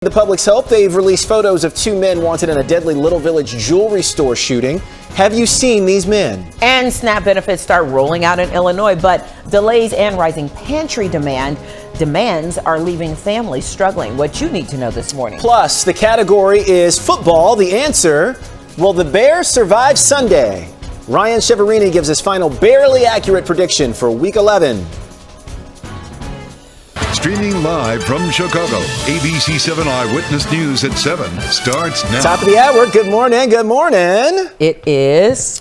The public's hope. They've released photos of two men wanted in a deadly Little Village jewelry store shooting. Have you seen these men? And SNAP benefits start rolling out in Illinois, but delays and rising pantry demands are leaving families struggling. What you need to know this morning. Plus, the category is football. The answer, will the Bears survive Sunday? Ryan Cheverini gives his final barely accurate prediction for Week 11. Streaming live from Chicago, ABC 7 Eyewitness News at 7 starts now. Top of the hour. Good morning. Good morning. It is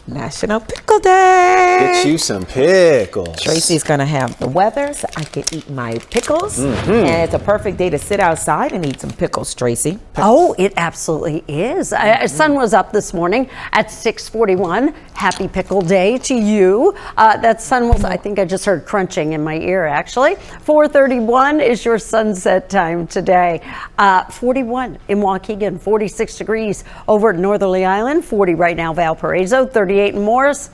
National Pickle Day. Get you some pickles. Tracy's going to have the weather so I can eat my pickles. And it's a perfect day to sit outside and eat some pickles, Tracy. Oh, it absolutely is. Sun was up this morning at 6:41. Happy Pickle Day to you. That sun was, I think I just heard crunching in my ear, actually. 4:31 is your sunset time today. 41 in Waukegan, 46 degrees over at Northerly Island, 40 right now, Valparaiso, 38 in Morris,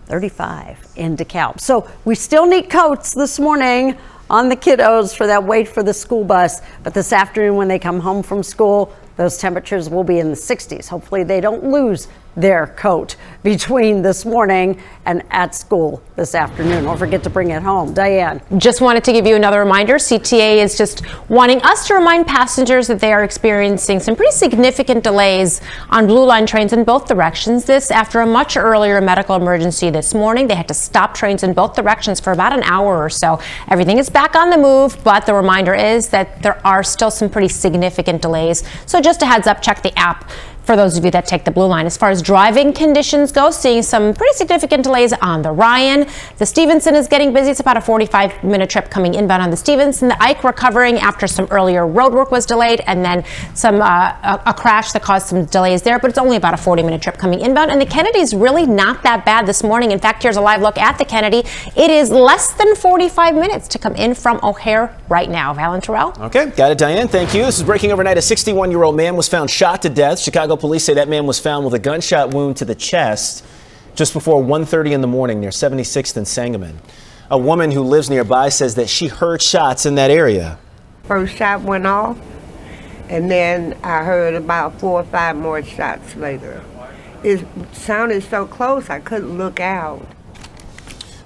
35 in DeKalb. So we still need coats this morning on the kiddos for that wait for the school bus. But this afternoon when they come home from school, those temperatures will be in the 60s. Hopefully they don't lose their coat between this morning and at school this afternoon. Don't forget to bring it home. Diane. Just wanted to give you another reminder. CTA is just wanting us to remind passengers that they are experiencing some pretty significant delays on Blue Line trains in both directions. This after a much earlier medical emergency this morning. They had to stop trains in both directions for about an hour or so. Everything is back on the move, but the reminder is that there are still some pretty significant delays. So just a heads up, check the app for those of you that take the Blue Line. As far as driving conditions go, seeing some pretty significant delays on the Ryan. The Stevenson is getting busy. It's about a 45-minute trip coming inbound on the Stevenson. The Ike recovering after some earlier road work was delayed, and then some a crash that caused some delays there, but it's only about a 40-minute trip coming inbound. And the Kennedy's really not that bad this morning. In fact, here's a live look at the Kennedy. It is less than 45 minutes to come in from O'Hare right now. Valen Terrell. Okay, got it, Diane. Thank you. This is breaking overnight. A 61-year-old man was found shot to death. Chicago police say that man was found with a gunshot wound to the chest just before 1:30 in the morning near 76th and Sangamon. A woman who lives nearby says that she heard shots in that area. First shot went off, and then I heard about 4 or 5 more shots later. It sounded so close I couldn't look out.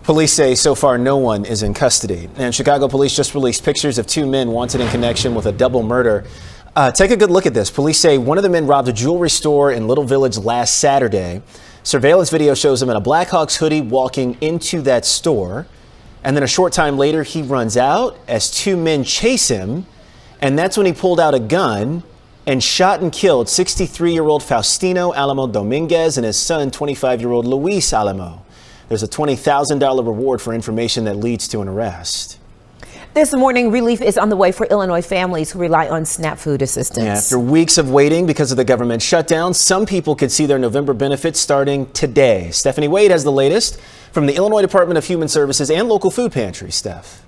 Police say so far no one is in custody. And Chicago police just released pictures of two men wanted in connection with a double murder. Take a good look at this. Police say one of the men robbed a jewelry store in Little Village last Saturday. Surveillance video shows him in a Blackhawks hoodie walking into that store. And then a short time later, he runs out as two men chase him. And that's when he pulled out a gun and shot and killed 63-year-old Faustino Alamo Dominguez and his son, 25-year-old Luis Alamo. There's a $20,000 reward for information that leads to an arrest. This morning, relief is on the way for Illinois families who rely on SNAP food assistance. After weeks of waiting because of the government shutdown, some people could see their November benefits starting today. Stephanie Wade has the latest from the Illinois Department of Human Services and local food pantries. Steph.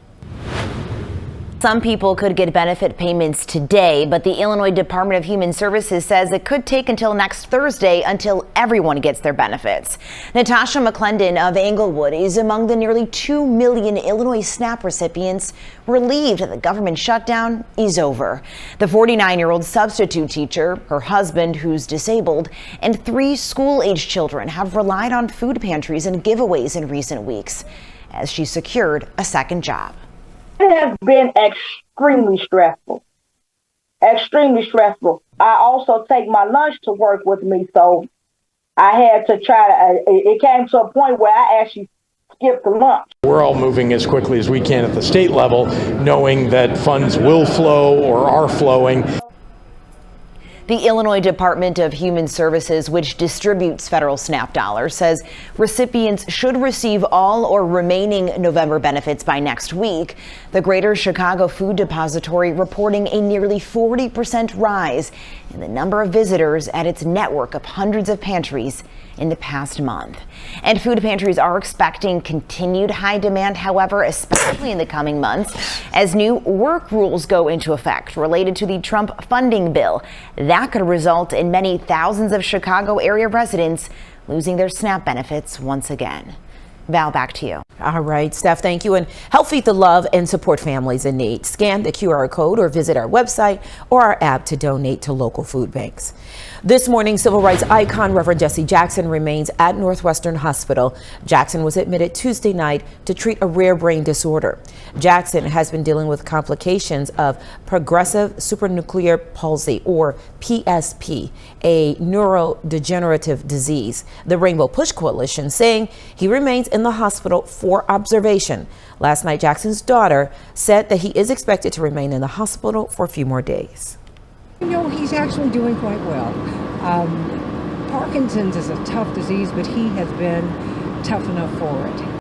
Some people could get benefit payments today, but the Illinois Department of Human Services says it could take until next Thursday until everyone gets their benefits. Natasha McClendon of Englewood is among the nearly 2 million Illinois SNAP recipients relieved that the government shutdown is over. The 49-year-old substitute teacher, her husband who's disabled, and 3 school-age children have relied on food pantries and giveaways in recent weeks as she secured a second job. It has been extremely stressful. Extremely stressful. I also take my lunch to work with me, so I had to it came to a point where I actually skipped the lunch. We're all moving as quickly as we can at the state level, knowing that funds will flow or are flowing. The Illinois Department of Human Services, which distributes federal SNAP dollars, says recipients should receive all or remaining November benefits by next week. The Greater Chicago Food Depository reporting a nearly 40% rise in the number of visitors at its network of hundreds of pantries in the past month. And food pantries are expecting continued high demand, however, especially in the coming months, as new work rules go into effect related to the Trump funding bill. That could result in many thousands of Chicago area residents losing their SNAP benefits once again. Val, back to you. All right, Steph, thank you. And help feed the love and support families in need. Scan the QR code or visit our website or our app to donate to local food banks. This morning, civil rights icon Reverend Jesse Jackson remains at Northwestern Hospital. Jackson was admitted Tuesday night to treat a rare brain disorder. Jackson has been dealing with complications of progressive supranuclear palsy, or PSP, a neurodegenerative disease. The Rainbow Push Coalition saying he remains in the hospital for observation. Last night, Jackson's daughter said that he is expected to remain in the hospital for a few more days. You know, he's actually doing quite well. Parkinson's is a tough disease, but he has been tough enough for it.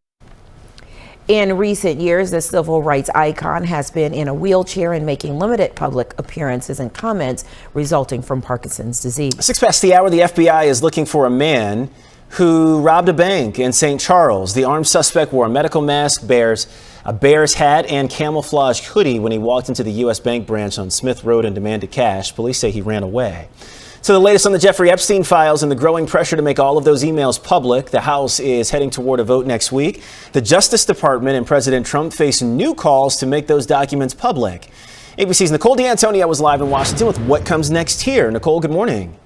In recent years, the civil rights icon has been in a wheelchair and making limited public appearances and comments resulting from Parkinson's disease. 6 past the hour, the FBI is looking for a man who robbed a bank in St. Charles. The armed suspect wore a medical mask, a bear's hat, and camouflage hoodie when he walked into the U.S. Bank branch on Smith Road and demanded cash. Police say he ran away. So the latest on the Jeffrey Epstein files and the growing pressure to make all of those emails public. The House is heading toward a vote next week. The Justice Department and President Trump face new calls to make those documents public. ABC's Nicole D'Antonio was live in Washington with what comes next here. Nicole, good morning.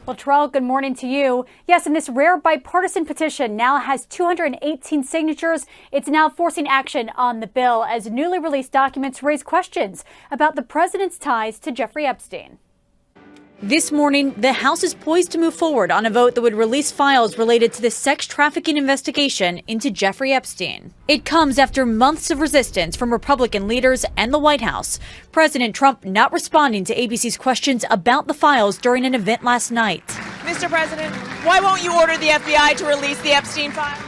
Well, Terrell, good morning to you. Yes, and this rare bipartisan petition now has 218 signatures. It's now forcing action on the bill as newly released documents raise questions about the president's ties to Jeffrey Epstein. This morning, the House is poised to move forward on a vote that would release files related to the sex trafficking investigation into Jeffrey Epstein. It comes after months of resistance from Republican leaders and the White House. President Trump not responding to ABC's questions about the files during an event last night. Mr. President, why won't you order the FBI to release the Epstein files?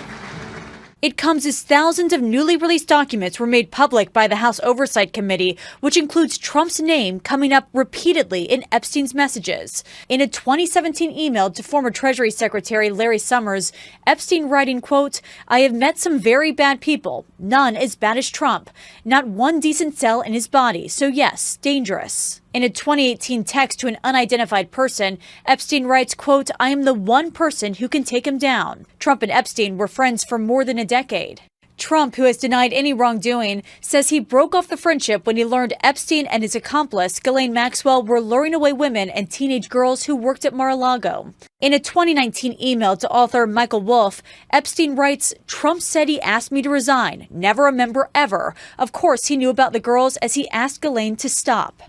It comes as thousands of newly released documents were made public by the House Oversight Committee, which includes Trump's name coming up repeatedly in Epstein's messages. In a 2017 email to former Treasury Secretary Larry Summers, Epstein writing, quote, "I have met some very bad people, none as bad as Trump, not one decent cell in his body, so yes, dangerous." In a 2018 text to an unidentified person, Epstein writes, quote, "I am the one person who can take him down." Trump and Epstein were friends for more than a decade. Trump, who has denied any wrongdoing, says he broke off the friendship when he learned Epstein and his accomplice, Ghislaine Maxwell, were luring away women and teenage girls who worked at Mar-a-Lago. In a 2019 email to author Michael Wolff, Epstein writes, "Trump said he asked me to resign. Never a member ever. Of course, he knew about the girls as he asked Ghislaine to stop."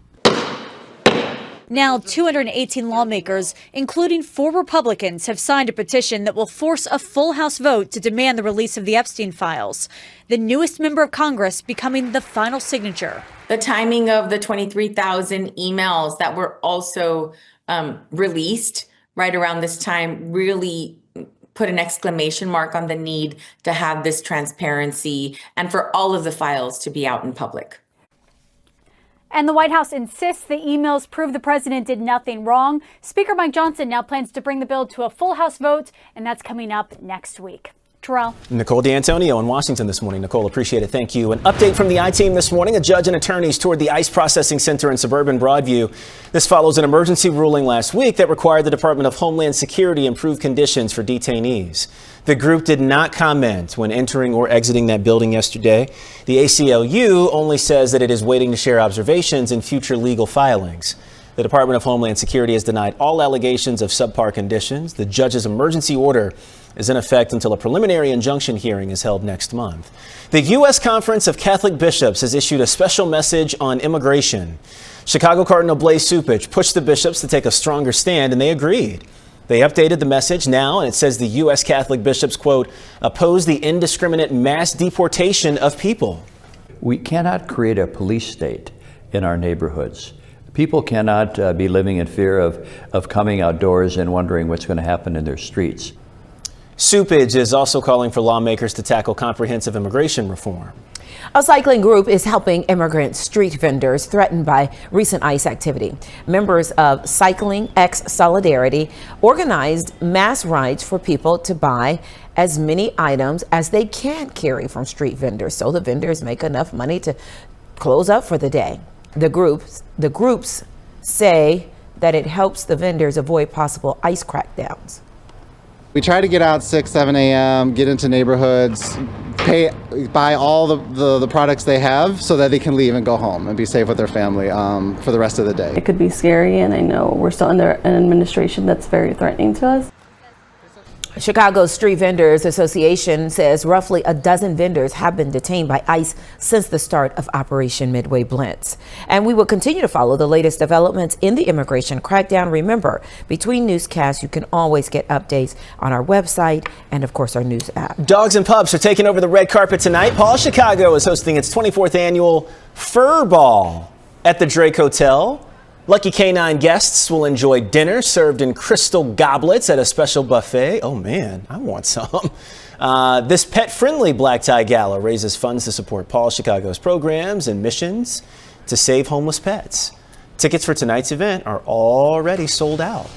Now, 218 lawmakers, including 4 Republicans, have signed a petition that will force a full House vote to demand the release of the Epstein files. The newest member of Congress becoming the final signature. The timing of the 23,000 emails that were also released right around this time really put an exclamation mark on the need to have this transparency and for all of the files to be out in public. And the White House insists the emails prove the president did nothing wrong. Speaker Mike Johnson now plans to bring the bill to a full House vote, and that's coming up next week. Terrell. Nicole D'Antonio in Washington this morning. Nicole, appreciate it. Thank you. An update from the I-Team this morning. A judge and attorneys toured the ICE processing center in suburban Broadview. This follows an emergency ruling last week that required the Department of Homeland Security improve conditions for detainees. The group did not comment when entering or exiting that building yesterday. The ACLU only says that it is waiting to share observations in future legal filings. The Department of Homeland Security has denied all allegations of subpar conditions. The judge's emergency order is in effect until a preliminary injunction hearing is held next month. The U.S. Conference of Catholic Bishops has issued a special message on immigration. Chicago Cardinal Blaise Cupich pushed the bishops to take a stronger stand, and they agreed. They updated the message now, and it says the U.S. Catholic bishops, quote, oppose the indiscriminate mass deportation of people. We cannot create a police state in our neighborhoods. People cannot be living in fear of coming outdoors and wondering what's going to happen in their streets. Cupich is also calling for lawmakers to tackle comprehensive immigration reform. A cycling group is helping immigrant street vendors threatened by recent ICE activity. Members of Cycling X Solidarity organized mass rides for people to buy as many items as they can carry from street vendors, so the vendors make enough money to close up for the day. The groups say that it helps the vendors avoid possible ICE crackdowns. We try to get out 6, 7 a.m., get into neighborhoods, buy all the products they have so that they can leave and go home and be safe with their family for the rest of the day. It could be scary, and I know we're still under an administration that's very threatening to us. Chicago Street Vendors Association says roughly a dozen vendors have been detained by ICE since the start of Operation Midway Blitz. And we will continue to follow the latest developments in the immigration crackdown. Remember, between newscasts, you can always get updates on our website and, of course, our news app. Dogs and pups are taking over the red carpet tonight. Paul Chicago is hosting its 24th annual Fur Ball at the Drake Hotel. Lucky canine guests will enjoy dinner served in crystal goblets at a special buffet. Oh man, I want some. This pet-friendly black tie gala raises funds to support Paul Chicago's programs and missions to save homeless pets. Tickets for tonight's event are already sold out.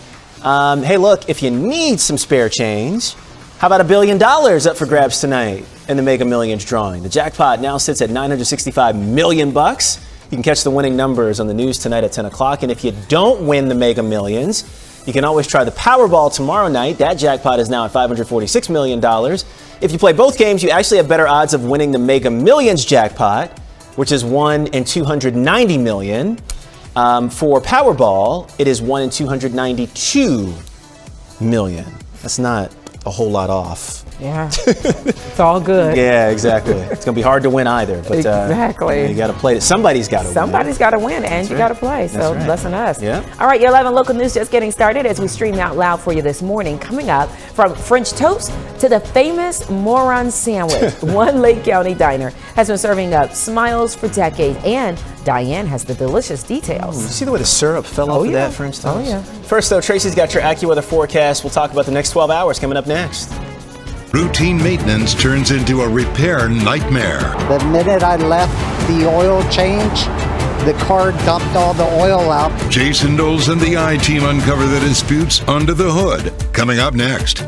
Hey, look, if you need some spare change, how about $1 billion up for grabs tonight in the Mega Millions drawing? The jackpot now sits at $965 million. You can catch the winning numbers on the news tonight at 10 o'clock. And if you don't win the Mega Millions, you can always try the Powerball tomorrow night. That jackpot is now at $546 million. If you play both games, you actually have better odds of winning the Mega Millions jackpot, which is 1 in 290 million. For Powerball, it is 1 in 292 million. That's not a whole lot off. Yeah, it's all good. Yeah, exactly. It's going to be hard to win either. But exactly. You got to play it. Somebody's got to win. Somebody's got to win, and you got to play. So listen to us. Yeah. All right, your 11 local news just getting started as we stream out loud for you this morning. Coming up, from French toast to the famous moron sandwich, one Lake County diner has been serving up smiles for decades, and Diane has the delicious details. You see the way the syrup fell off of that French toast? Oh, yeah. First, though, Tracy's got your AccuWeather forecast. We'll talk about the next 12 hours coming up next. Routine maintenance turns into a repair nightmare. The minute I left the oil change, the car dumped all the oil out. Jason Knowles and the I-Team uncover the disputes under the hood. Coming up next.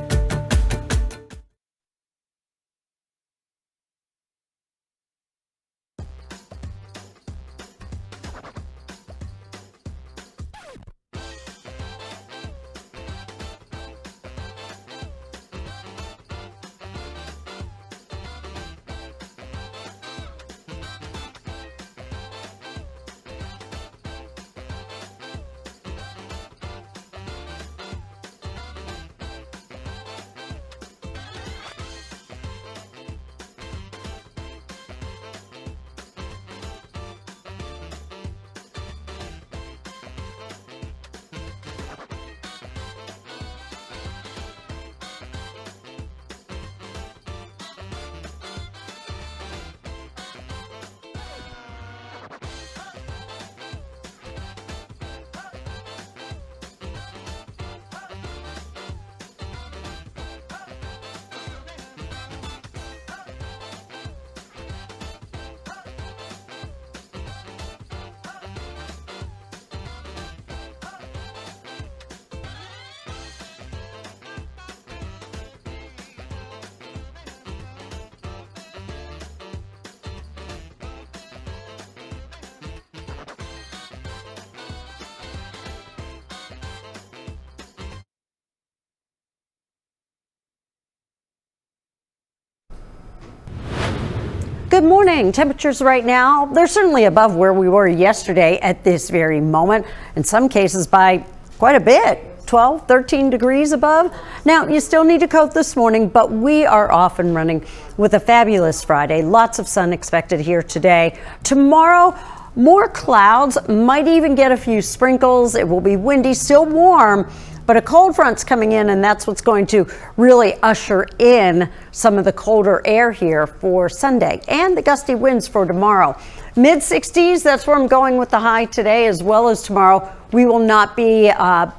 Good morning. Temperatures right now, they're certainly above where we were yesterday at this very moment. In some cases by quite a bit, 12, 13 degrees above. Now, you still need a coat this morning, but we are off and running with a fabulous Friday. Lots of sun expected here today. Tomorrow, more clouds, might even get a few sprinkles. It will be windy, still warm, but a cold front's coming in, and that's what's going to really usher in some of the colder air here for Sunday and the gusty winds for tomorrow. Mid 60s, that's where I'm going with the high today as well as tomorrow. We will not be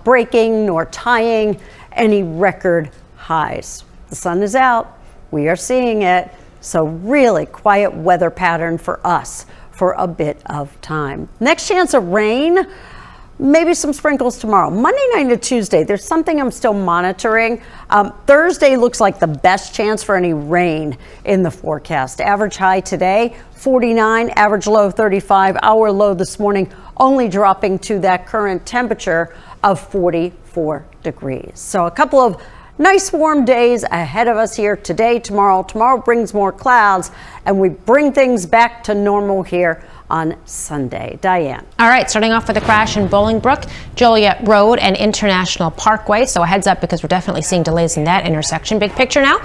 breaking nor tying any record highs. The sun is out. We are seeing it. So really quiet weather pattern for us for a bit of time. Next chance of rain. Maybe some sprinkles tomorrow. Monday night to Tuesday, there's something I'm still monitoring. Thursday looks like the best chance for any rain in the forecast. Average high today, 49, average low 35, hour low this morning only dropping to that current temperature of 44 degrees. So a couple of Nice warm days ahead of us here today, tomorrow. Tomorrow brings more clouds, and we bring things back to normal here on Sunday. Diane. All right, starting off with a crash in Bolingbrook, Joliet Road and International Parkway. So a heads up because we're definitely seeing delays in that intersection. Big picture now.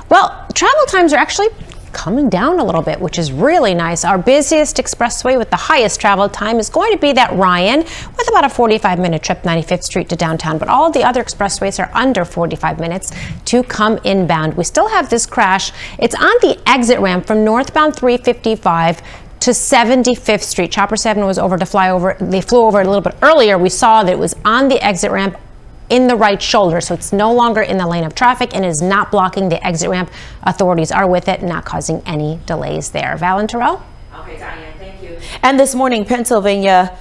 Well, travel times are actually coming down a little bit, which is really nice. Our busiest expressway with the highest travel time is going to be that Ryan with about a 45-minute trip 95th Street to downtown. But all the other expressways are under 45 minutes to come inbound. We still have this crash. It's on the exit ramp from northbound 355 to 75th Street. Chopper 7 was over to fly over. They flew over a little bit earlier. We saw that it was on the exit ramp in the right shoulder, so it's no longer in the lane of traffic and is not blocking the exit ramp. Authorities are with it, not causing any delays there. Val and Terrell? Okay, Diane, thank you. And this morning, Pennsylvania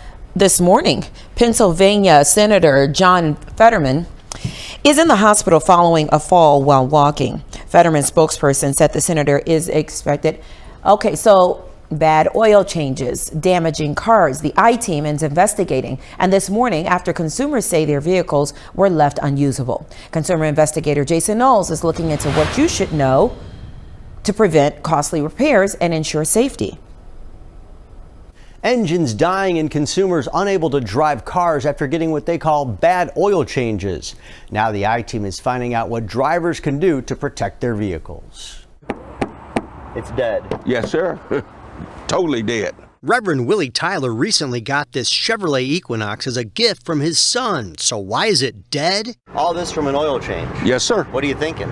Senator John Fetterman is in the hospital following a fall while walking. Fetterman's spokesperson said the senator is expected. Okay, so bad oil changes, damaging cars. The I-team is investigating. And this morning, after consumers say their vehicles were left unusable. Consumer investigator Jason Knowles is looking into what you should know to prevent costly repairs and ensure safety. Engines dying and consumers unable to drive cars after getting what they call bad oil changes. Now the I-team is finding out what drivers can do to protect their vehicles. It's dead. Yes, sir. Totally dead. Reverend Willie Tyler recently got this Chevrolet Equinox as a gift from his son. So why is it dead? All this from an oil change. Yes, sir. What are you thinking?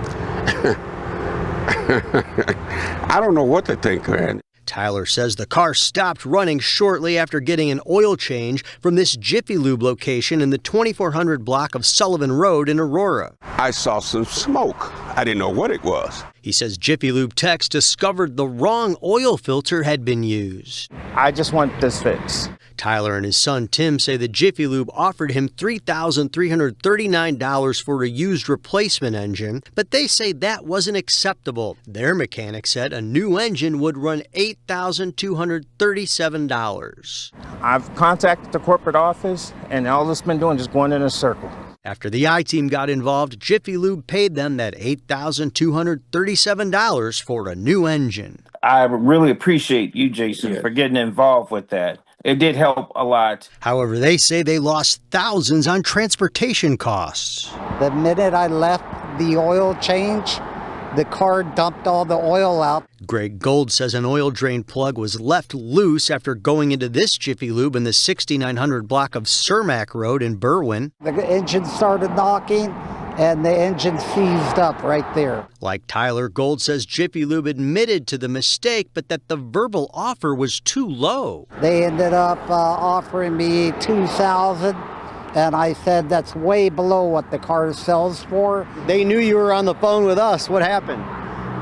I don't know what to think, man. Tyler says the car stopped running shortly after getting an oil change from this Jiffy Lube location in the 2400 block of Sullivan Road in Aurora. I saw some smoke. I didn't know what it was. He says Jiffy Lube techs discovered the wrong oil filter had been used. I just want this fixed. Tyler and his son Tim say the Jiffy Lube offered him $3,339 for a used replacement engine, but they say that wasn't acceptable. Their mechanic said a new engine would run $8,237. I've contacted the corporate office, and all it's been doing is going in a circle. After the I-team got involved, Jiffy Lube paid them that $8,237 for a new engine. I really appreciate you, Jason, for getting involved with that. It did help a lot. However, they say they lost thousands on transportation costs. The minute I left the oil change, the car dumped all the oil out. Greg Gold says an oil drain plug was left loose after going into this Jiffy Lube in the 6900 block of Cermak Road in Berwyn. The engine started knocking, and the engine seized up right there. Like Tyler, Gold says Jiffy Lube admitted to the mistake, but that the verbal offer was too low. They ended up offering me $2,000, and I said that's way below what the car sells for. They knew you were on the phone with us. What happened?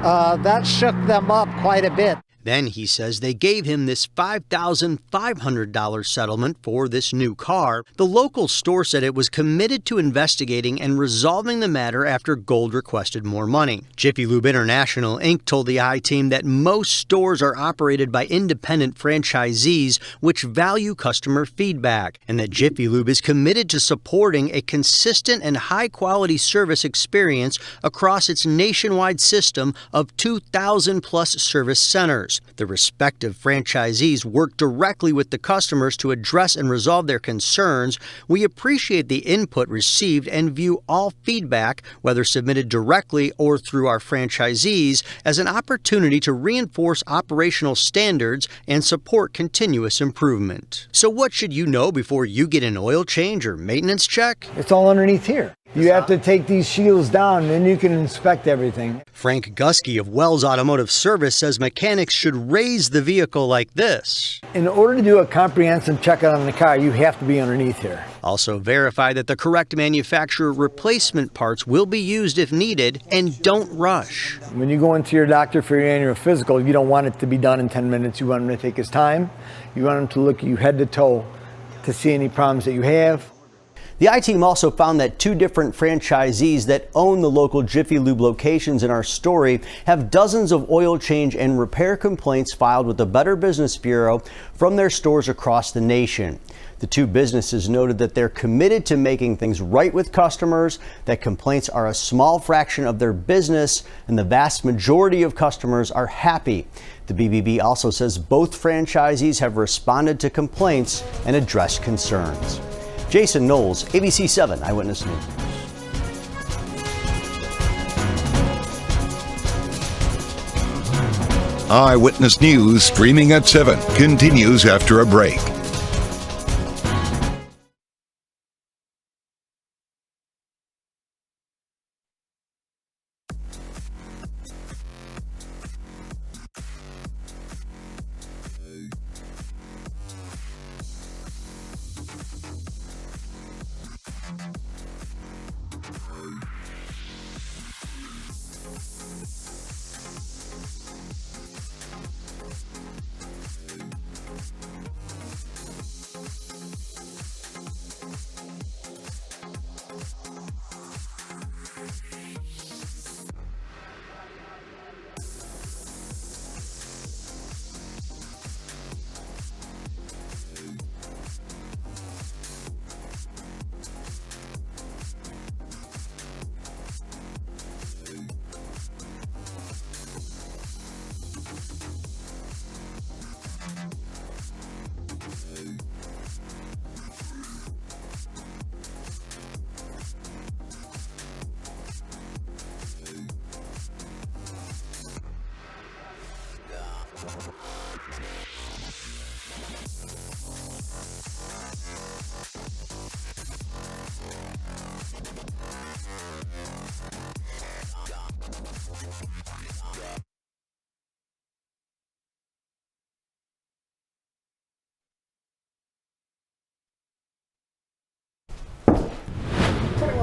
That shook them up quite a bit. Then he says they gave him this $5,500 settlement for this new car. The local store said it was committed to investigating and resolving the matter after Gold requested more money. Jiffy Lube International Inc. told the I-team that most stores are operated by independent franchisees which value customer feedback, and that Jiffy Lube is committed to supporting a consistent and high-quality service experience across its nationwide system of 2,000-plus service centers. The respective franchisees work directly with the customers to address and resolve their concerns. We appreciate the input received and view all feedback, whether submitted directly or through our franchisees, as an opportunity to reinforce operational standards and support continuous improvement. So what should you know before you get an oil change or maintenance check? It's all underneath here. You have to take these shields down, and then you can inspect everything. Frank Gusky of Wells Automotive Service says mechanics should raise the vehicle like this. In order to do a comprehensive checkout on the car, you have to be underneath here. Also verify that the correct manufacturer replacement parts will be used if needed, and don't rush. When you go into your doctor for your annual physical, you don't want it to be done in 10 minutes. You want him to take his time. You want him to look at you head to toe to see any problems that you have. The I-team also found that two different franchisees that own the local Jiffy Lube locations in our story have dozens of oil change and repair complaints filed with the Better Business Bureau from their stores across the nation. The two businesses noted that they're committed to making things right with customers, that complaints are a small fraction of their business, and the vast majority of customers are happy. The BBB also says both franchisees have responded to complaints and addressed concerns. Jason Knowles, ABC 7 Eyewitness News. Eyewitness News streaming at 7 continues after a break.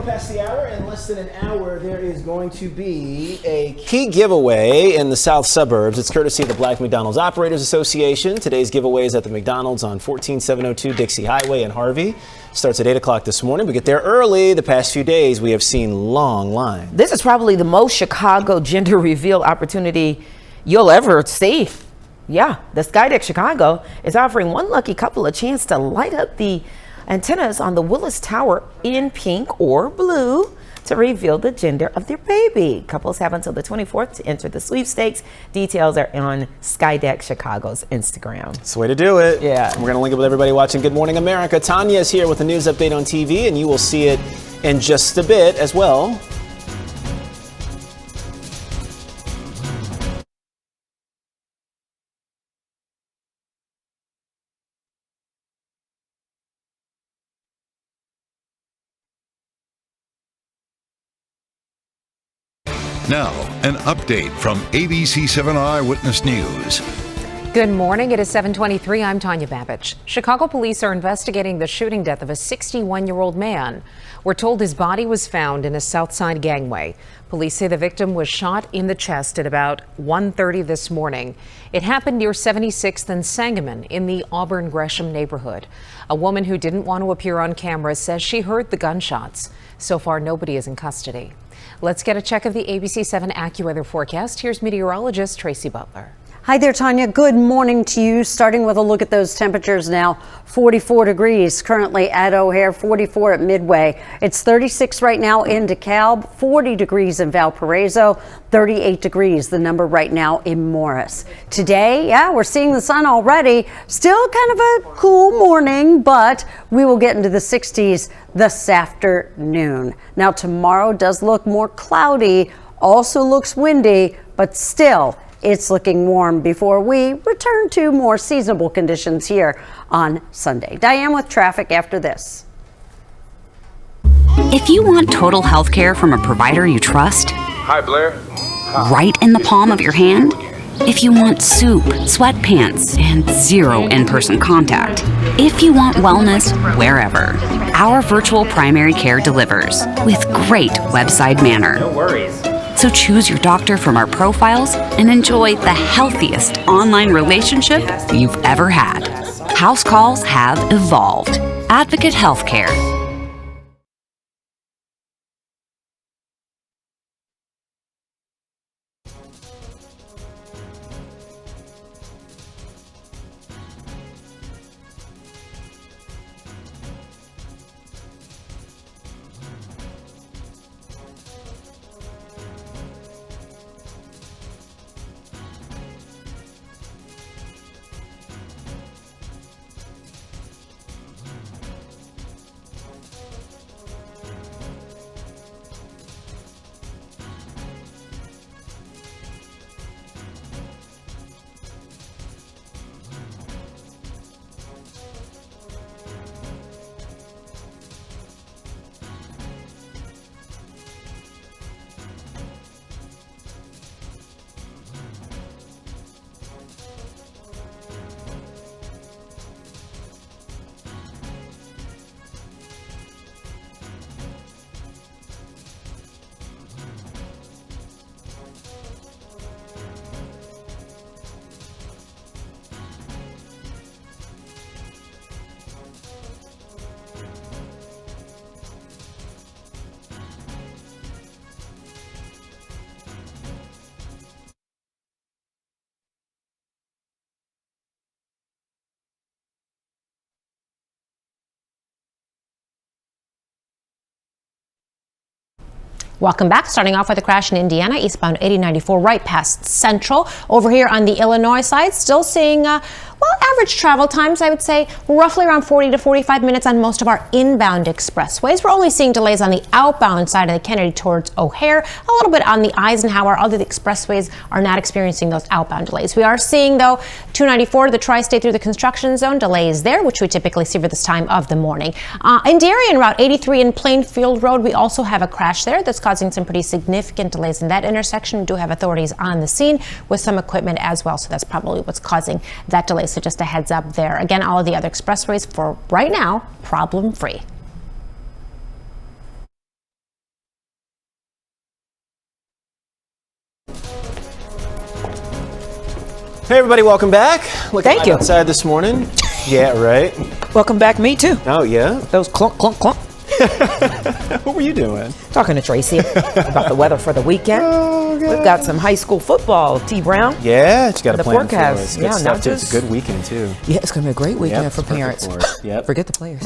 Past the hour. In less than an hour, there is going to be a key giveaway in the south suburbs. It's courtesy of the Black McDonald's Operators Association. Today's giveaway is at the McDonald's on 14702 Dixie Highway in Harvey. Starts at 8 o'clock this morning. We get there early. The past few days, we have seen long lines. This is probably the most Chicago gender reveal opportunity you'll ever see. Yeah, the Skydeck Chicago is offering one lucky couple a chance to light up the antennas on the Willis Tower in pink or blue to reveal the gender of their baby. Couples have until the 24th to enter the sweepstakes. Details are on Skydeck Chicago's Instagram. That's the way to do it. Yeah. We're going to link it with everybody watching Good Morning America. Tanya is here with a news update on TV, and you will see it in just a bit as well. Now, an update from ABC 7 Eyewitness News. Good morning. It is 7:23. I'm Tanya Babich. Chicago police are investigating the shooting death of a 61-year-old man. We're told his body was found in a Southside gangway. Police say the victim was shot in the chest at about 1:30 this morning. It happened near 76th and Sangamon in the Auburn Gresham neighborhood. A woman who didn't want to appear on camera says she heard the gunshots. So far, nobody is in custody. Let's get a check of the ABC 7 AccuWeather forecast. Here's meteorologist Tracy Butler. Hi there, Tanya. Good morning to you. Starting with a look at those temperatures now. 44 degrees currently at O'Hare, 44 at Midway. It's 36 right now in DeKalb, 40 degrees in Valparaiso, 38 degrees, the number right now in Morris. Today, yeah, we're seeing the sun already. Still kind of a cool morning, but we will get into the 60s this afternoon. Now, tomorrow does look more cloudy, also looks windy, but still, it's looking warm before we return to more seasonable conditions here on Sunday. Diane with traffic after this. If you want total health care from a provider you trust, Hi, Blair. right in the palm of your hand, if you want soup, sweatpants, and zero in-person contact, if you want wellness wherever, our virtual primary care delivers with great website manner. No worries. So choose your doctor from our profiles and enjoy the healthiest online relationship you've ever had. House calls have evolved. Advocate Healthcare. Welcome back. Starting off with a crash in Indiana, eastbound 8094 right past Central. Over here on the Illinois side, still seeing, average travel times, I would say, roughly around 40 to 45 minutes on most of our inbound expressways. We're only seeing delays on the outbound side of the Kennedy towards O'Hare, a little bit on the Eisenhower. Other the expressways are not experiencing those outbound delays. We are seeing, though, 294, the tri-state through the construction zone, delays there, which we typically see for this time of the morning. In Darien, Route 83 in Plainfield Road, we also have a crash there that's causing some pretty significant delays in that intersection. We do have authorities on the scene with some equipment as well, so that's probably what's causing that delay. So just a heads up there. Again, all of the other expressways for right now, problem free. Hey everybody, welcome back. Thank you. Outside this morning. Yeah, right. Welcome back, me too. Oh yeah. Those clunk, clunk, clunk. What were you doing? Talking to Tracy about the weather for the weekend. Oh, We've got some high school football, T. Brown. Yeah, you got The a plan forecast. for us. Good Yeah, stuff, not too. It's just- a good weekend too. Yeah, it's going to be a great weekend Yep, for it's perfect parents. for us. Yep. Forget the players.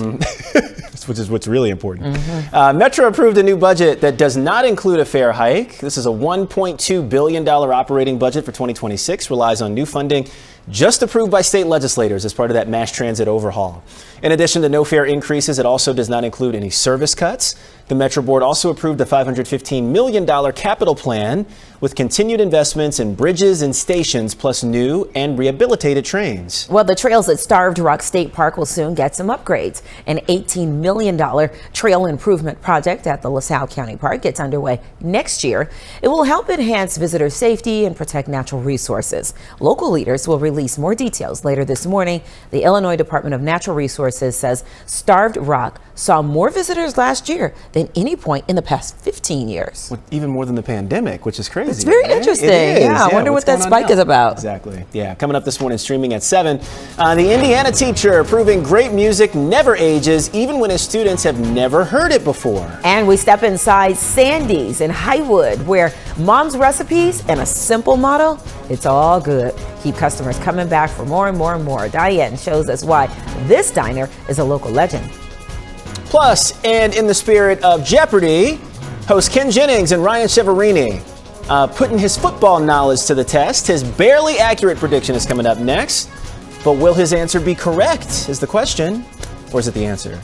Which is what's really important. Metro approved a new budget that does not include a fare hike. This is a $1.2 billion operating budget for 2026, relies on new funding just approved by state legislators as part of that mass transit overhaul. In addition to no fare increases, it also does not include any service cuts. The Metro Board also approved a $515 million capital plan with continued investments in bridges and stations, plus new and rehabilitated trains. Well, the trails at Starved Rock State Park will soon get some upgrades. An $18 million trail improvement project at the LaSalle County Park gets underway next year. It will help enhance visitor safety and protect natural resources. Local leaders will release more details later this morning. The Illinois Department of Natural Resources says Starved Rock saw more visitors last year than any point in the past 15 years. Even more than the pandemic, which is crazy. It's very right? interesting. It is. Yeah, I wonder what's what that going on spike now? is about. Exactly. Yeah, coming up this morning, streaming at 7. The Indiana teacher proving great music never ages, even when his students have never heard it before. And we step inside Sandy's in Highwood, where mom's recipes and a simple motto, it's all good, keep customers coming back for more and more and more. Diane shows us why this diner is a local legend. Plus, and in the spirit of Jeopardy, host Ken Jennings and Ryan Severini putting his football knowledge to the test. His barely accurate prediction is coming up next. But will his answer be correct is the question, or is it the answer?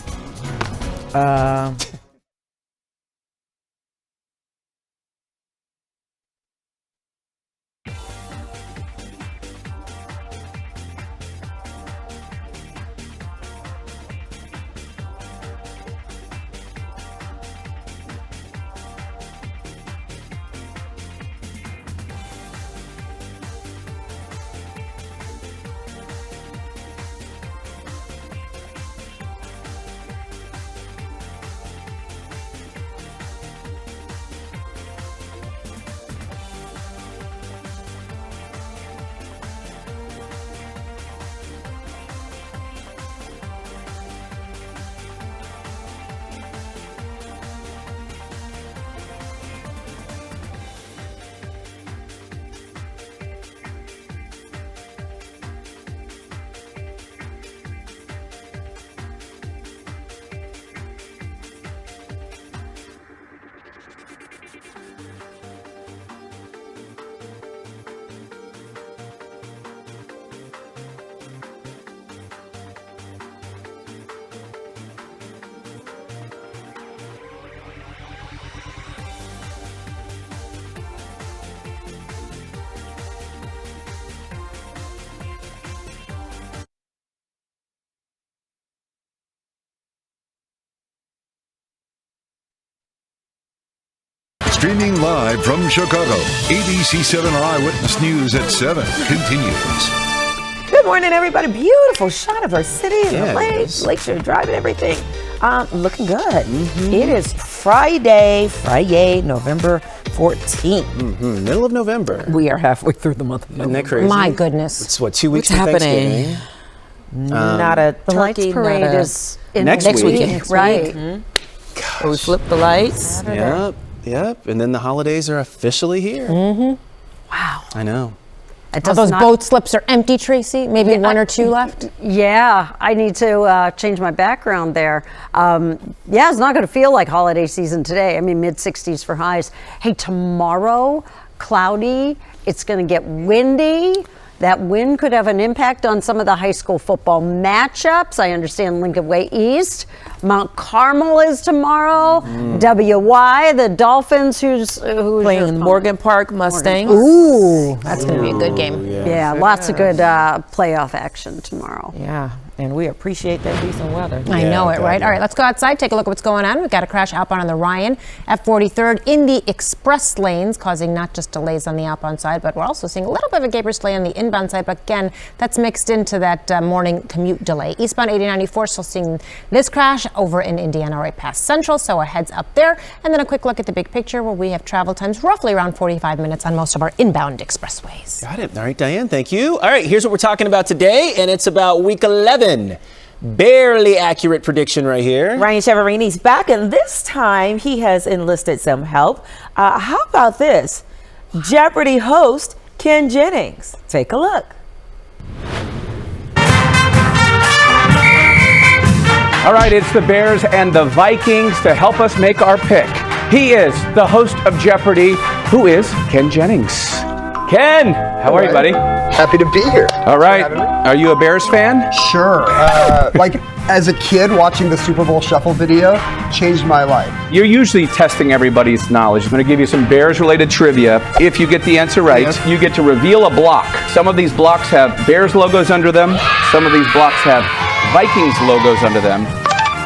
Streaming live from Chicago, ABC 7 Eyewitness News at 7 continues. Good morning, everybody. Beautiful shot of our city and Yeah, the it lake, is. Lakeshore Drive and everything. Looking good. It is Friday, November 14th. Middle of November. We are halfway through the month of Isn't November. that crazy? My goodness. It's what, 2 weeks What's to happening? Thanksgiving? Not a The lights turkey, parade not a, is in Next next week. weekend, Right. Where we flip the lights. Yep. And then the holidays are officially here. Mm-hmm. I know. Those boat slips are empty, Tracy? Maybe one or two left? Yeah, I need to change my background there. Yeah, it's not going to feel like holiday season today. I mean, mid-60s for highs. Hey, tomorrow, cloudy. It's going to get windy. That wind could have an impact on some of the high school football matchups. I understand Lincoln Way East. Mount Carmel is tomorrow. WY, the Dolphins, who's playing in Morgan Park Mustangs. Ooh, that's going to be a good game. Yeah, lots of good playoff action tomorrow. Yeah, and we appreciate that decent weather. I know it, right? All right, let's go outside, take a look at what's going on. We've got a crash outbound on the Ryan at 43rd in the express lanes, causing not just delays on the outbound side, but we're also seeing a little bit of a Gabriel's delay on the inbound side. But again, that's mixed into that morning commute delay. Eastbound 8094, still seeing this crash over in Indiana right past Central, so our heads up there. And then a quick look at the big picture where we have travel times roughly around 45 minutes on most of our inbound expressways. Got it. All right, Diane, thank you. All right, here's what we're talking about today, and it's about week 11. Barely accurate prediction right here. Ryan Cheverini's back, and this time he has enlisted some help. How about this? Jeopardy host Ken Jennings. Take a look. All right, it's the Bears and the Vikings to help us make our pick. He is the host of Jeopardy, who is Ken Jennings. Ken, how are you, buddy? Happy to be here. All right. Are you a Bears fan? Sure. Like as a kid, watching the Super Bowl Shuffle video changed my life. You're usually testing everybody's knowledge. I'm going to give you some Bears-related trivia. If you get the answer right, you get to reveal a block. Some of these blocks have Bears logos under them. Some of these blocks have Vikings logos under them.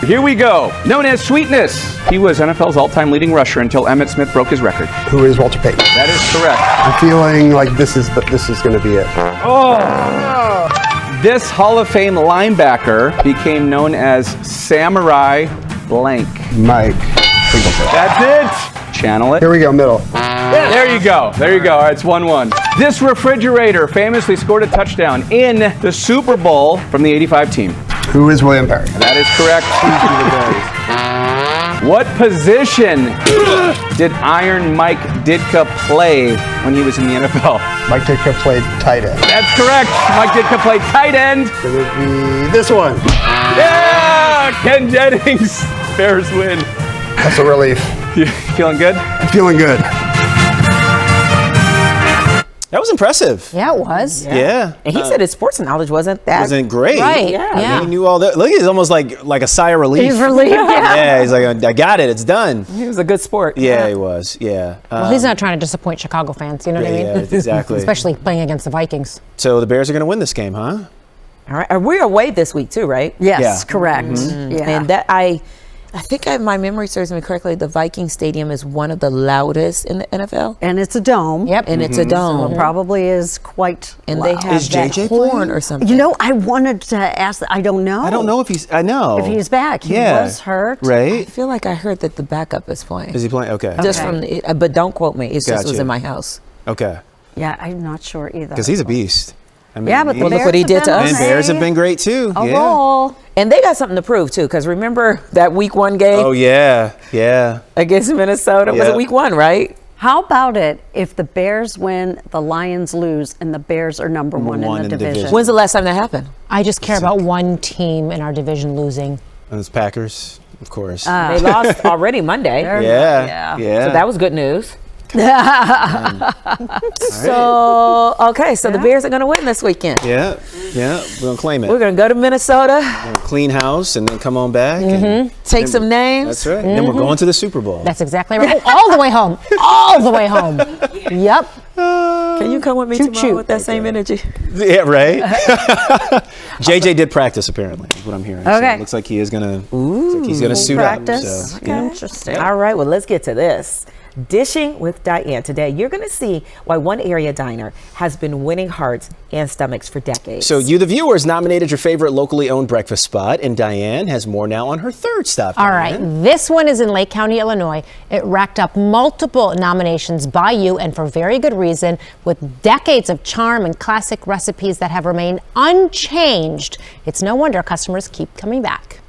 Here we go. Known as Sweetness. He was NFL's all-time leading rusher until Emmitt Smith broke his record. Who is Walter Payton? That is correct. I'm feeling like this is going to be it. Oh! This Hall of Fame linebacker became known as Samurai Blank. Mike. That's it. Channel it. Here we go, middle. There you go. There you go. All right, it's 1-1. This refrigerator famously scored a touchdown in the Super Bowl from the '85 team. Who is William Perry? That is correct. What position did Iron Mike Ditka play when he was in the NFL? Mike Ditka played tight end. That's correct. Mike Ditka played tight end. It would be this one. Yeah! Ken Jennings. Bears win. That's a relief. You feeling good? I'm feeling good. That was impressive. Yeah, it was. Yeah. And he said his sports knowledge wasn't great. Right. Yeah. He knew all that. Look, he's almost like a sigh of relief. He's relieved. Yeah, he's like, I got it. It's done. He was a good sport. Yeah, he was. Yeah. Well, he's not trying to disappoint Chicago fans, you know what I mean? Yeah, exactly. Especially playing against the Vikings. So the Bears are going to win this game, huh? All right. We're away this week too, right? Yes, Yeah. correct. Mm-hmm. Yeah. And that I think my memory serves me correctly. The Viking Stadium is one of the loudest in the NFL. And it's a dome. Yep. And it's a dome. So it probably is quite And loud. they have Is that JJ horn playing? or something. You know, I wanted to ask. I don't know. I don't know if he's. I know. if he's back. He Yeah. was hurt. I Right? feel like I heard that the backup is playing. Is he playing? Okay. Just from but don't quote me. It's just was Gotcha. in my house. Okay. Yeah, I'm not sure either. Because he's a beast. I mean, Yeah, but the Well, look Bears what he have did to been us. and Bears have been great too. a Yeah. roll. And they got something to prove too, because remember that week 1 game Oh yeah. Yeah. against Minnesota? Was Yeah. it week 1, right? How about it if the Bears win, the Lions lose, and the Bears are number one in the division? When's the last time that happened? I just care about one team in our division losing. And it's Packers, of course. They lost already Monday. yeah. Yeah. So that was good news. So, okay, so the Bears are going to win this weekend. Yeah. Yeah. We're gonna claim it. We're going to go to Minnesota, We're gonna clean house and then come on back. And take some names. that's right. And then we're going to the Super Bowl. That's exactly right. Oh, all the way home. All the way home. Yep. Can you come with me tomorrow with that same energy? Yeah, right. JJ did practice apparently, is what I'm hearing. So Okay. it looks like he is gonna. Looks like he's gonna suit practice. up. So, Okay. Interesting. All right, well, let's get to this. Dishing with Diane. Today, you're going to see why one area diner has been winning hearts and stomachs for decades. So you, the viewers, nominated your favorite locally owned breakfast spot, and Diane has more now on her third stop. All right, this one is in Lake County, Illinois. It racked up multiple nominations by you, and for very good reason, with decades of charm and classic recipes that have remained unchanged. It's no wonder customers keep coming back.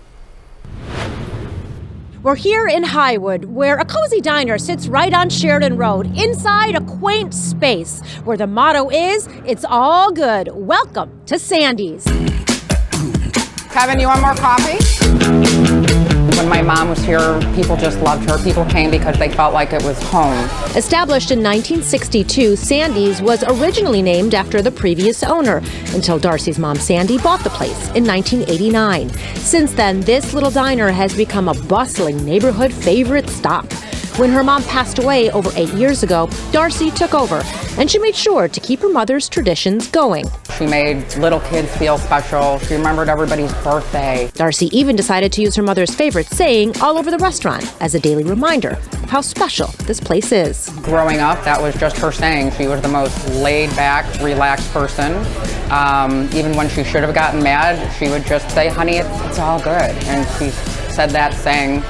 We're here in Highwood, where a cozy diner sits right on Sheridan Road, inside a quaint space where the motto is, it's all good. Welcome to Sandy's. Kevin, you want more coffee? When my mom was here, people just loved her. People came because they felt like it was home. Established in 1962, Sandy's was originally named after the previous owner until Darcy's mom, Sandy, bought the place in 1989. Since then, this little diner has become a bustling neighborhood favorite stop. When her mom passed away over 8 years ago, Darcy took over, and she made sure to keep her mother's traditions going. She made little kids feel special. She remembered everybody's birthday. Darcy even decided to use her mother's favorite saying all over the restaurant as a daily reminder of how special this place is. Growing up, that was just her saying. She was the most laid-back, relaxed person. Even when she should have gotten mad, she would just say, honey, it's all good. And she said that saying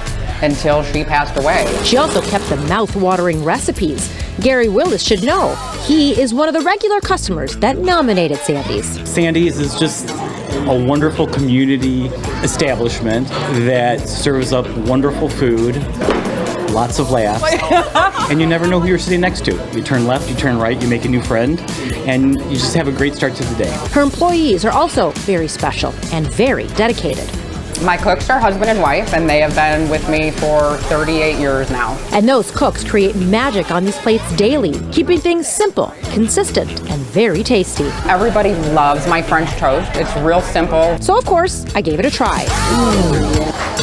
until she passed away. She also kept the mouth-watering recipes. Gary Willis should know. He is one of the regular customers that nominated Sandy's. Sandy's is just a wonderful community establishment that serves up wonderful food, lots of laughs, and you never know who you're sitting next to. You turn left, you turn right, you make a new friend, and you just have a great start to the day. Her employees are also very special and very dedicated. My cooks are husband and wife, and they have been with me for 38 years now. And those cooks create magic on these plates daily, keeping things simple, consistent, and very tasty. Everybody loves my French toast. It's real simple. So, of course, I gave it a try.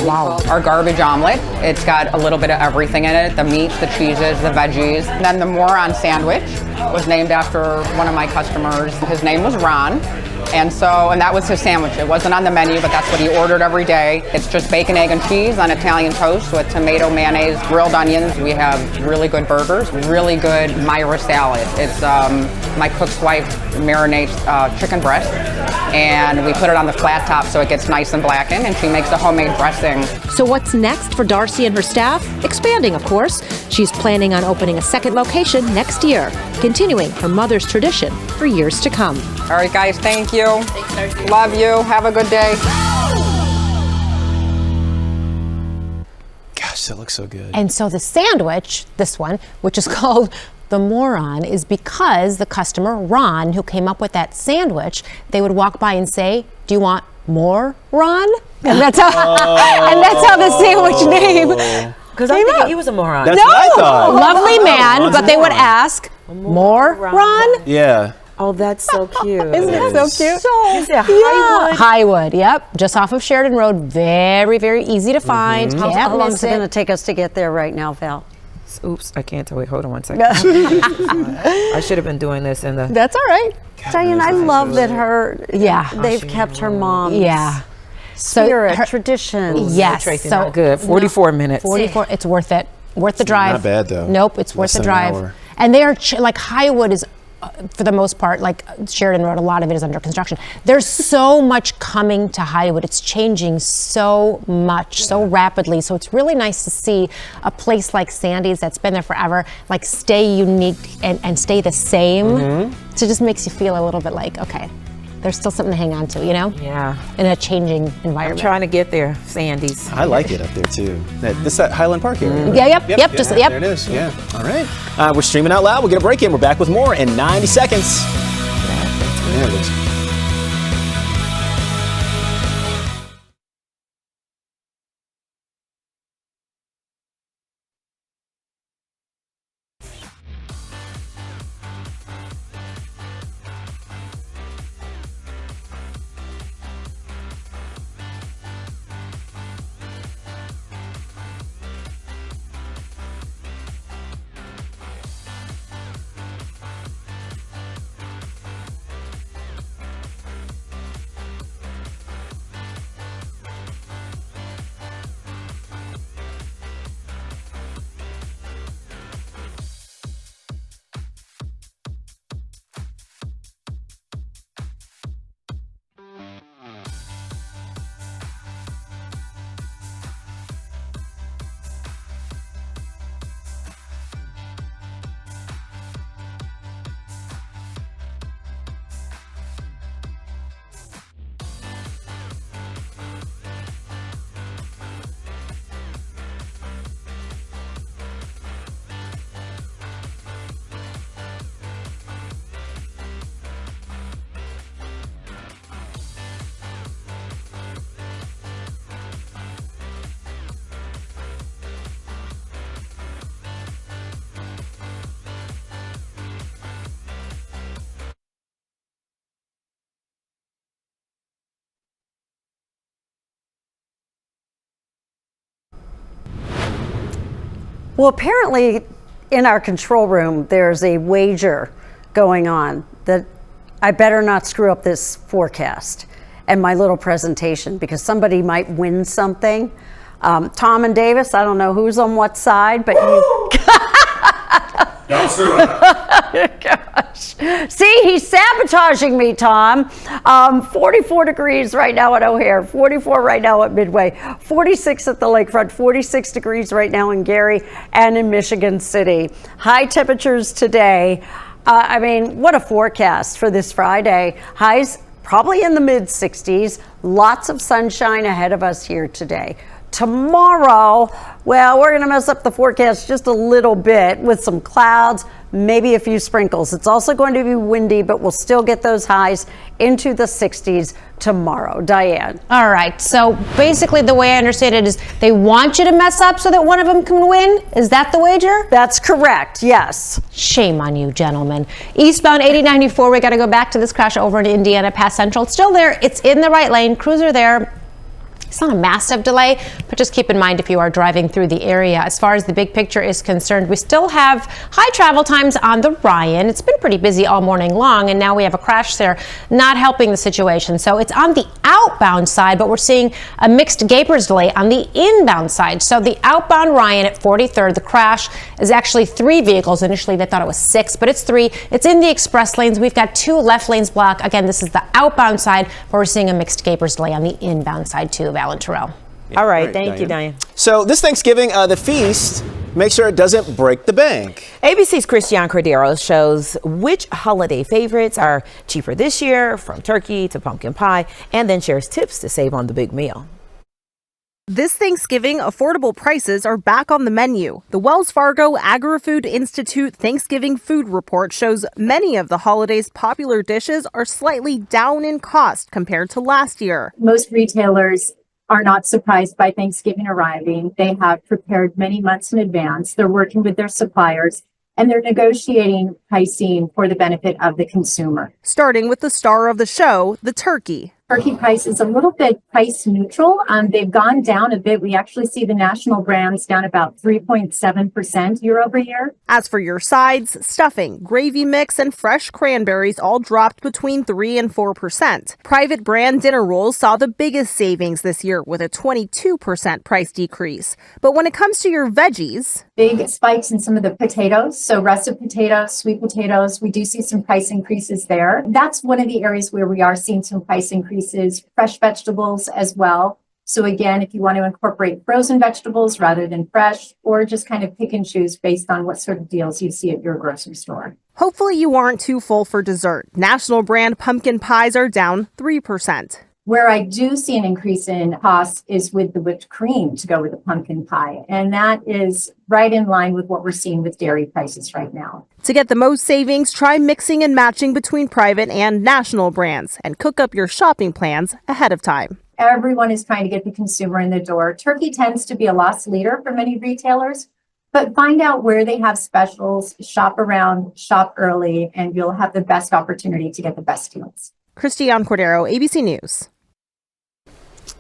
Wow. Our garbage omelet, it's got a little bit of everything in it, the meats, the cheeses, the veggies. And then the moron sandwich was named after one of my customers. His name was Ron. And that was his sandwich. It wasn't on the menu, but that's what he ordered every day. It's just bacon, egg, and cheese on Italian toast with tomato, mayonnaise, grilled onions. We have really good burgers, really good Myra salad. It's my cook's wife marinates chicken breast, and we put it on the flat top so it gets nice and blackened, and she makes a homemade dressing. So what's next for Darcy and her staff? Expanding, of course. She's planning on opening a second location next year, continuing her mother's tradition for years to come. All right, guys, thank you. Thanks, love you. Have a good day. Gosh, that looks so good. And so the sandwich, this one, which is called the moron, is because the customer, Ron, who came up with that sandwich, they would walk by and say, do you want more, Ron? And that's how, and that's how the sandwich name Because I think he was a moron. That's what I thought. Lovely man, but they would ask, more, Ron? Yeah. Oh, that's so cute. Isn't it so cute? You said Highwood? Highwood, yep. Just off of Sheridan Road. Very, very easy to find. How long is it going to take us to get there right now, Val? Oops, I can't tell. Wait, hold on 1 second. I should have been doing this in the... That's all right. Diane, I love that they've kept her mom's spirit, traditions. Yes. Tracy, not good. 44 minutes. 44, it's worth it. Worth the drive. Not bad, though. Nope, it's worth Less the than an drive. hour. And they are, like Highwood is, for the most part, like Sheridan Road, a lot of it is under construction. There's so much coming to Highwood. It's changing so much, so rapidly. So it's really nice to see a place like Sandy's that's been there forever, like stay unique and stay the same. So it just makes you feel a little bit like, okay, there's still something to hang on to, you know? Yeah. In a changing environment. I'm trying to get there, Sandy's. I like it up there too. This at Highland Park area. Yeah, yep. Just There it is. Yeah. All right. We're streaming out loud. We'll get a break in. We're back with more in 90 seconds. There it is. Well, apparently in our control room, there's a wager going on that I better not screw up this forecast and my little presentation because somebody might win something. Tom and Davis, I don't know who's on what side, but you... Don't screw it up. Gosh. See, he's sabotaging me, Tom. 44 degrees right now at O'Hare, 44 right now at Midway, 46 at the lakefront, 46 degrees right now in Gary and in Michigan City. High temperatures today. I mean, what a forecast for this Friday. Highs probably in the mid 60s. Lots of sunshine ahead of us here today. Tomorrow, well, we're going to mess up the forecast just a little bit with some clouds, maybe a few sprinkles. It's also going to be windy, but we'll still get those highs into the 60s tomorrow. Diane. All right. So basically the way I understand it is they want you to mess up so that one of them can win. Is that the wager? That's correct. Yes. Shame on you, gentlemen. Eastbound 8094, we got to go back to this crash over in Indiana past Central. It's still there. It's in the right lane. Cruiser there. It's not a massive delay, but just keep in mind if you are driving through the area. As far as the big picture is concerned, we still have high travel times on the Ryan. It's been pretty busy all morning long, and now we have a crash there, not helping the situation. So it's on the outbound side, but we're seeing a mixed gapers delay on the inbound side. So the outbound Ryan at 43rd, the crash is actually 3 vehicles. Initially, they thought it was 6, but it's 3. It's in the express lanes. We've got 2 left lanes blocked. Again, this is the outbound side, but we're seeing a mixed gapers delay on the inbound side too. Alan Terrell. All right, thank you, Diane. So this Thanksgiving, the feast, make sure it doesn't break the bank. ABC's Christian Cordero shows which holiday favorites are cheaper this year, from turkey to pumpkin pie, and then shares tips to save on the big meal. This Thanksgiving, affordable prices are back on the menu. The Wells Fargo Agri-Food Institute Thanksgiving Food Report shows many of the holiday's popular dishes are slightly down in cost compared to last year. Most retailers are not surprised by Thanksgiving arriving. They have prepared many months in advance. They're working with their suppliers, and they're negotiating pricing for the benefit of the consumer. Starting with the star of the show, the turkey. Turkey price is a little bit price neutral. They've gone down a bit. We actually see the national brands down about 3.7% year over year. As for your sides, stuffing, gravy mix, and fresh cranberries all dropped between 3 and 4%. Private brand dinner rolls saw the biggest savings this year with a 22% price decrease. But when it comes to your veggies, big spikes in some of the potatoes. So russet potatoes, sweet potatoes, we do see some price increases there. That's one of the areas where we are seeing some price increases. Fresh vegetables as well. So again, if you want to incorporate frozen vegetables rather than fresh, or just kind of pick and choose based on what sort of deals you see at your grocery store. Hopefully you aren't too full for dessert. National brand pumpkin pies are down 3%. Where I do see an increase in costs is with the whipped cream to go with the pumpkin pie. And that is right in line with what we're seeing with dairy prices right now. To get the most savings, try mixing and matching between private and national brands and cook up your shopping plans ahead of time. Everyone is trying to get the consumer in the door. Turkey tends to be a loss leader for many retailers, but find out where they have specials, shop around, shop early, and you'll have the best opportunity to get the best deals. Christian Cordero, ABC News.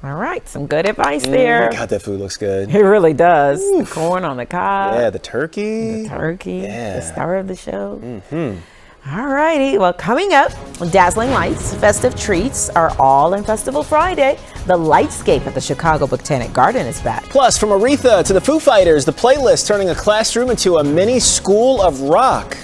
All right, some good advice there. God, that food looks good. It really does. The corn on the cob. Yeah, the turkey. The turkey. Yeah. The star of the show. All righty. Well, coming up, dazzling lights, festive treats are all in Festival Friday. The Lightscape at the Chicago Botanic Garden is back. Plus, from Aretha to the Foo Fighters, the playlist turning a classroom into a mini school of rock.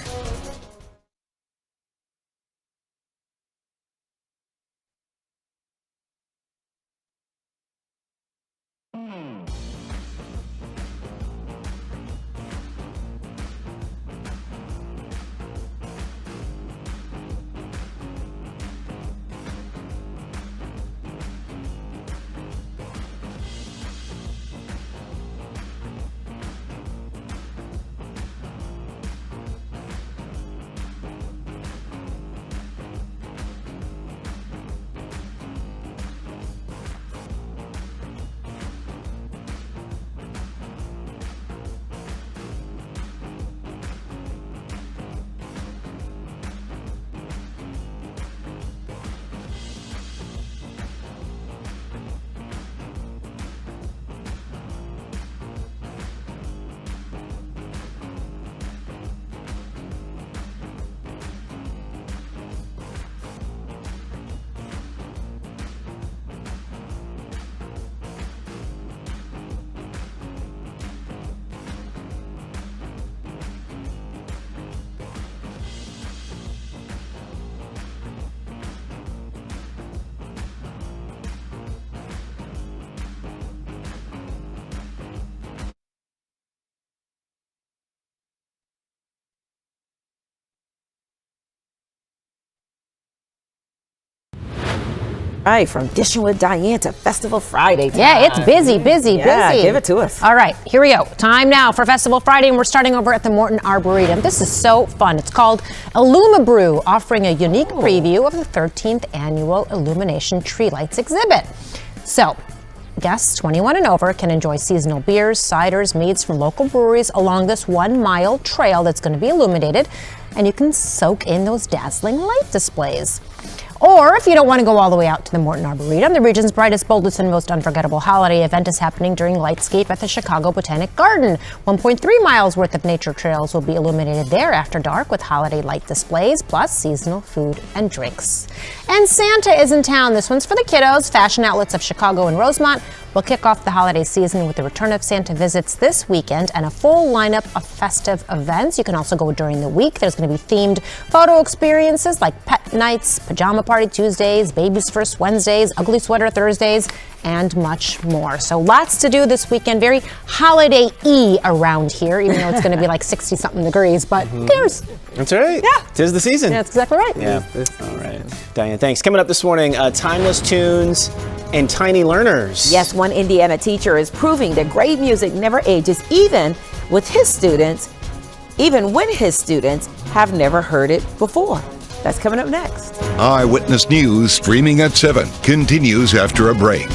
Right, from Dishing with Diane to Festival Friday. Yeah, it's busy. Yeah, give it to us. All right, here we go. Time now for Festival Friday, and we're starting over at the Morton Arboretum. This is so fun. It's called Illumibrew, offering a unique preview of the 13th annual Illumination Tree Lights exhibit. So, guests 21 and over can enjoy seasonal beers, ciders, meads from local breweries along this 1 mile trail that's going to be illuminated, and you can soak in those dazzling light displays. Or if you don't want to go all the way out to the Morton Arboretum, the region's brightest, boldest, and most unforgettable holiday event is happening during Lightscape at the Chicago Botanic Garden. 1.3 miles worth of nature trails will be illuminated there after dark with holiday light displays, plus seasonal food and drinks. And Santa is in town. This one's for the kiddos. Fashion outlets of Chicago and Rosemont will kick off the holiday season with the return of Santa visits this weekend and a full lineup of festive events. You can also go during the week. There's going to be themed photo experiences like pet nights, pajama party Tuesdays, babies first Wednesdays, ugly sweater Thursdays, and much more. So lots to do this weekend. Very holiday-y around here, even though it's going to be like 60-something degrees, but who cares? That's right. Yeah. 'Tis the season. That's exactly right. Yeah. All right. Diane, thanks. Coming up this morning, timeless tunes and tiny learners. Yes, one Indiana teacher is proving that great music never ages, even when his students have never heard it before. That's coming up next. Eyewitness News streaming at 7 continues after a break.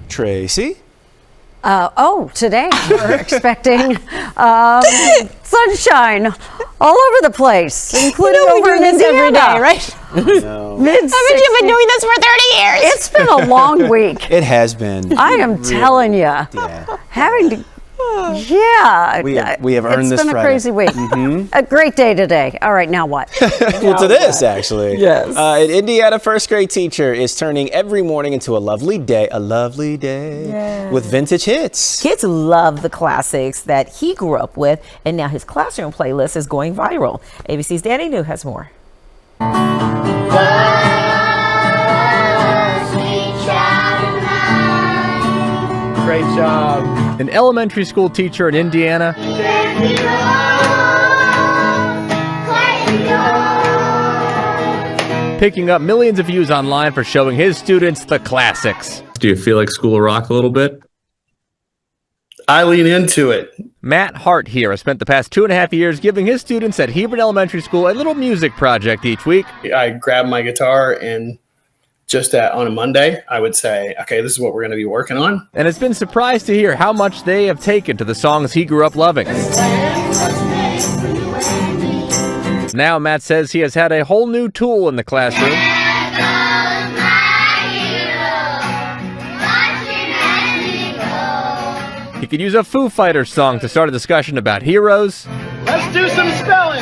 Tracy? Today we're expecting sunshine all over the place, including over in Indiana. Every day, right? No. Mid-60s. Haven't you been doing this for 30 years? It's been a long week. It has been. I am telling you. Yeah. Having to. Yeah. We have earned this It's been Friday. a crazy week. A great day today. All right, now what? Well, to this, actually. Yes. An Indiana first grade teacher is turning every morning into a lovely day with vintage hits. Kids love the classics that he grew up with, and now his classroom playlist is going viral. ABC's Danny New has more. Great job. An elementary school teacher in Indiana picking up millions of views online for showing his students the classics. Do you feel like school will rock a little bit? I lean into it. Matt Hart here has spent the past 2.5 years giving his students at Hebron Elementary School a little music project each week. I grab my guitar and just on a Monday, I would say, okay, this is what we're going to be working on. And it's been surprised to hear how much they have taken to the songs he grew up loving. Now Matt says he has had a whole new tool in the classroom. He could use a Foo Fighters song to start a discussion about heroes. Let's do some spelling.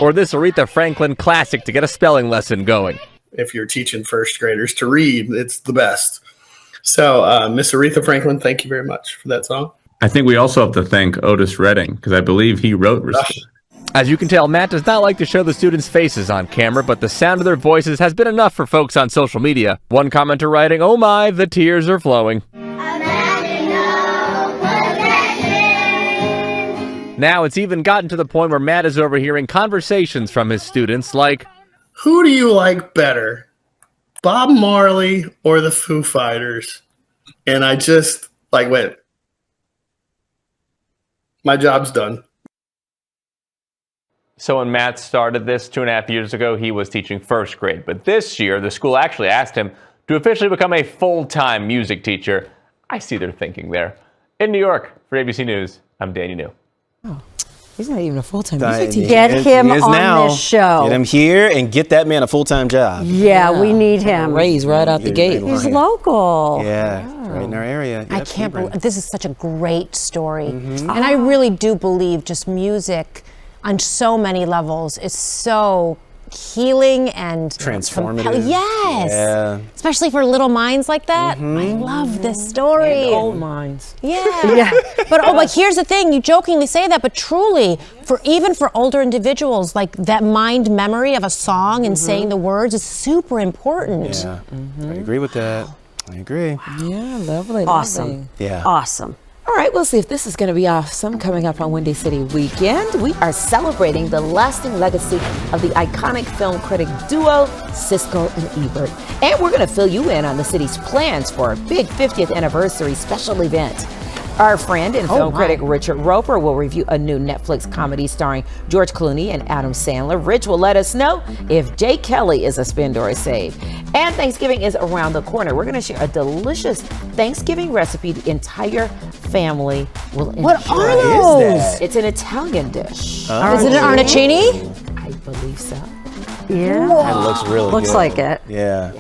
Or this Aretha Franklin classic to get a spelling lesson going. If you're teaching first graders to read, it's the best. So, Miss Aretha Franklin, thank you very much for that song. I think we also have to thank Otis Redding, because I believe he wrote Restore. As you can tell, Matt does not like to show the students' faces on camera, but the sound of their voices has been enough for folks on social media. One commenter writing, "Oh my, the tears are flowing." Now it's even gotten to the point where Matt is overhearing conversations from his students like, Who do you like better, Bob Marley or the Foo Fighters? And I just went, my job's done. So when Matt started this 2.5 years ago, he was teaching first grade. But this year, the school actually asked him to officially become a full-time music teacher. I see their thinking there. In New York, for ABC News, I'm Danny New. Oh, he's not even a full-time music teacher. Get him on this show. Get him here and get that man a full-time job. Yeah, we need him. Raise right out the gate. He's local. Yeah, right in our area. I can't believe this is such a great story. And I really do believe just music on so many levels is so healing and transformative. Yes. Yeah. Especially for little minds like that. I love this story. And old minds. Yeah. But here's the thing, you jokingly say that, but truly, even for older individuals, like that mind memory of a song and saying the words is super important. Yeah. I agree with that. I agree. Yeah, lovely. Awesome. Lovely. Yeah. Awesome. All right, we'll see if this is going to be awesome. Coming up on Windy City Weekend, we are celebrating the lasting legacy of the iconic film critic duo, Siskel and Ebert. And we're going to fill you in on the city's plans for a big 50th anniversary special event. Our friend and film critic Richard Roper will review a new Netflix comedy starring George Clooney and Adam Sandler. Rich will let us know if Jay Kelly is a spend or a save. And Thanksgiving is around the corner. We're going to share a delicious Thanksgiving recipe the entire family will enjoy. What are those? It's an Italian dish. Is it an arrocchini? I believe so. Yeah. That looks really good. Looks like it. Yeah.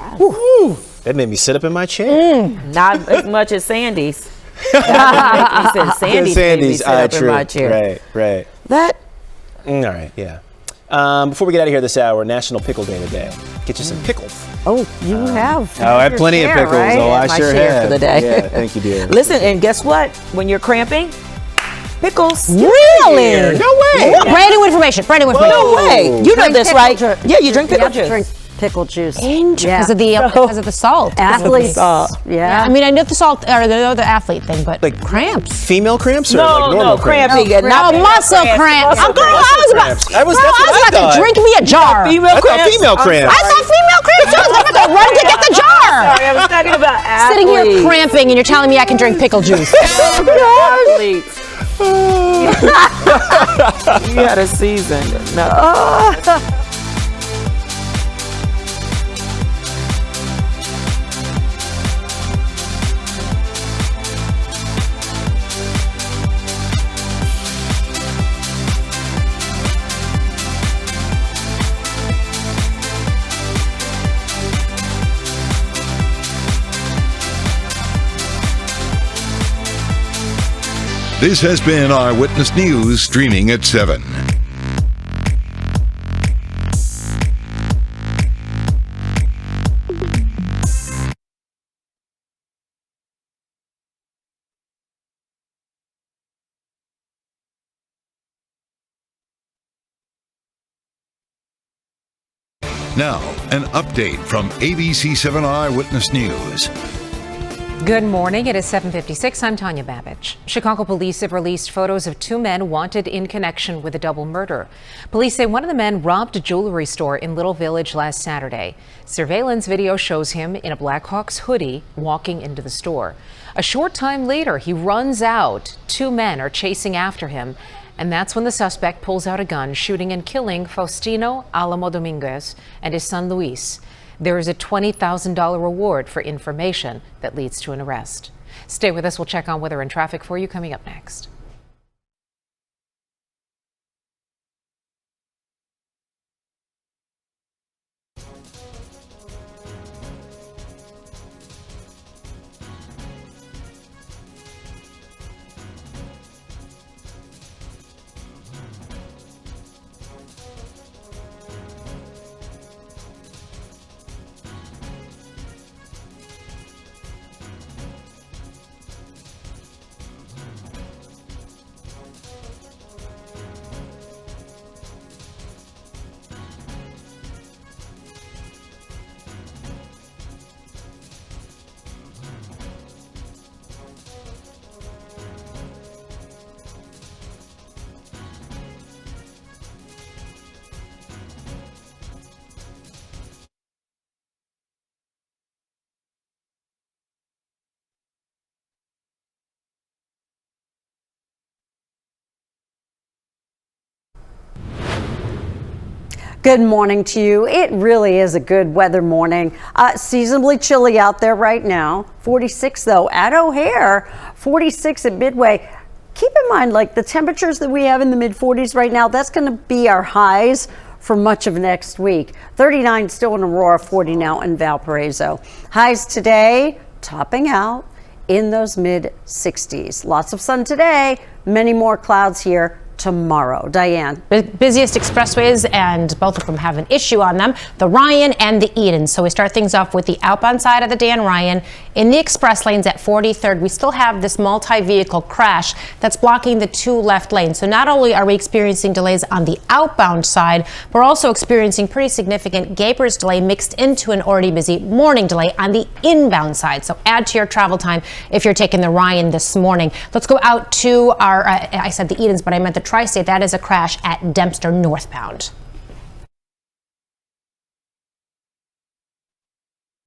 That made me sit up in my chair. Not as much as Sandy's. Sandy's made me sit up in my chair. Right. That. All right, yeah. Before we get out of here this hour, National Pickle Day today. Get you some pickles. Oh, you have. Oh, I have plenty of pickles. Right? Oh, I my sure share have. for the day. Yeah, thank you, dear. Listen, and guess what? When you're cramping, pickles. Really? No way. Brand new information. No way. You know this, right? Yeah, you drink pickle juice. Drink pickle juice. Because of the salt. Athletes. Yeah. I mean, I know the salt or the athlete thing, but like cramps. Female cramps or like normal cramps? Cramping. No, muscle cramps. Muscle cramps. I was about to drink me a jar. Female cramps. Female cramps. I thought female cramps too. I was about to run to get the jar. Sorry, I was talking about athletes. Sitting here cramping and you're telling me I can drink pickle juice. Athletes. You had a season. No. This has been Eyewitness News, streaming at 7. Now, an update from ABC 7 Eyewitness News. Good morning. It is 7:56. I'm Tanya Babbage. Chicago police have released photos of two men wanted in connection with a double murder. Police say one of the men robbed a jewelry store in Little Village last Saturday. Surveillance video shows him in a Blackhawks hoodie walking into the store. A short time later, he runs out. Two men are chasing after him. And that's when the suspect pulls out a gun, shooting and killing Faustino Alamo Dominguez and his son Luis. There is a $20,000 reward for information that leads to an arrest. Stay with us. We'll check on weather and traffic for you coming up next. Good morning to you. It really is a good weather morning. Seasonably chilly out there right now. 46 though at O'Hare, 46 at Midway. Keep in mind, like the temperatures that we have in the mid 40s right now, that's going to be our highs for much of next week. 39 still in Aurora, 40 now in Valparaiso. Highs today topping out in those mid 60s. Lots of sun today, many more clouds here tomorrow. Diane. Busiest expressways, and both of them have an issue on them, the Ryan and the Eden. So we start things off with the outbound side of the Dan Ryan. In the express lanes at 43rd, we still have this multi-vehicle crash that's blocking the 2 left lanes. So not only are we experiencing delays on the outbound side, we're also experiencing pretty significant Gapers delay mixed into an already busy morning delay on the inbound side. So add to your travel time if you're taking the Ryan this morning. Let's go out to our, I said the Edens, but I meant the Tri-State. That is a crash at Dempster northbound.